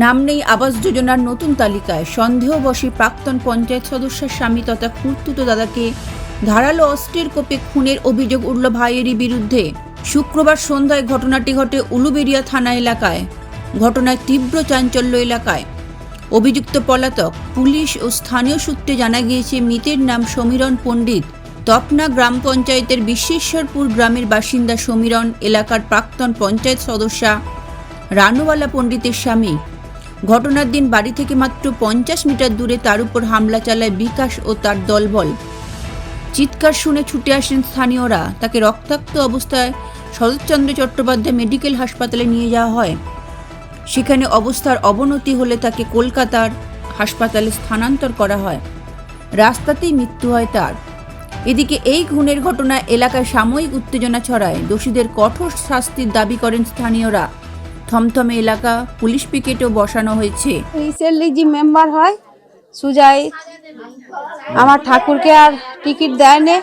নাম নেই আবাস যোজনার নতুন তালিকায়। সন্দেহবশে প্রাক্তন পঞ্চায়েত সদস্যের স্বামী তথা খুড়তুতো দাদাকে ধারালো অস্ত্রের কোপে খুনের অভিযোগ উঠল ভাইয়েরই বিরুদ্ধে। শুক্রবার সন্ধ্যায় ঘটনাটি ঘটে উলুবেড়িয়া থানা এলাকায়। ঘটনায় তীব্র চাঞ্চল্য এলাকায়। অভিযুক্ত পলাতক। পুলিশ ও স্থানীয় সূত্রে জানা গিয়েছে মৃতের নাম সমীরণ পণ্ডিত। তপনা গ্রাম পঞ্চায়েতের বিশ্বেশ্বরপুর গ্রামের বাসিন্দা সমীরণ এলাকার প্রাক্তন পঞ্চায়েত সদস্যা রানুবালা পণ্ডিতের স্বামী। ঘটনার দিন বাড়ি থেকে মাত্র 50 মিটার দূরে তার উপর হামলা চালায় বিকাশ ও তার দলবল। চিৎকার শুনে ছুটে আসেন স্থানীয়রা। তাকে রক্তাক্ত অবস্থায় শরৎচন্দ্র চট্টোপাধ্যায় মেডিকেল হাসপাতালে নিয়ে যাওয়া হয়। সেখানে অবস্থার অবনতি হলে তাকে কলকাতার হাসপাতালে স্থানান্তর করা হয়। রাস্তাতেই মৃত্যু হয় তার। এদিকে এই খুনের ঘটনায় এলাকায় সাময়িক উত্তেজনা ছড়ায়। দোষীদের কঠোর শাস্তির দাবি করেন স্থানীয়রা। থমথমে এলাকা, পুলিশ পিকেটও বসানো হয়েছে। রিসেন্টলি যে মেম্বার হয় সুজয় আমার ঠাকুরকে আর টিকিট দেয়নি,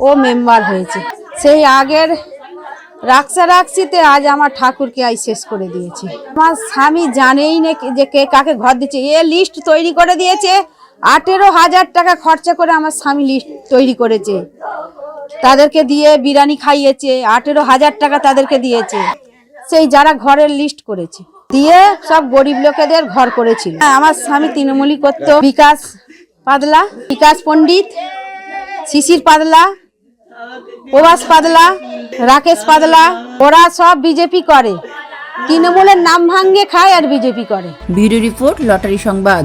ও মেম্বার হয়েছে। সেই আগের রাখছিতে আজ আমার ঠাকুরকে আজ শেষ করে দিয়েছে। আমার স্বামী জানেই না যে কে কাকে ঘর দিচ্ছে। এ লিস্ট তৈরি করে দিয়েছে। 18,000 টাকা খরচা করে আমার স্বামী লিস্ট তৈরি করেছে। তাদেরকে দিয়ে বিরিয়ানি খাইয়েছে। 18,000 টাকা তাদেরকে দিয়েছে। সেই যারা ঘরের লিস্ট করেছে দিয়ে সব গরিব লোকেদের ঘর করেছিল। আমার স্বামী তৃণমূলী করতো। বিকাশ পাদলা, বিকাশ পণ্ডিত, শিশির পাদলা, প্রভাস পাদলা, রাকেশ পাদলা, ওরা সব বিজেপি করে। তৃণমূলের নাম ভাঙ্গে খায় আর বিজেপি করে। ব্যুরো রিপোর্ট, লটারি সংবাদ।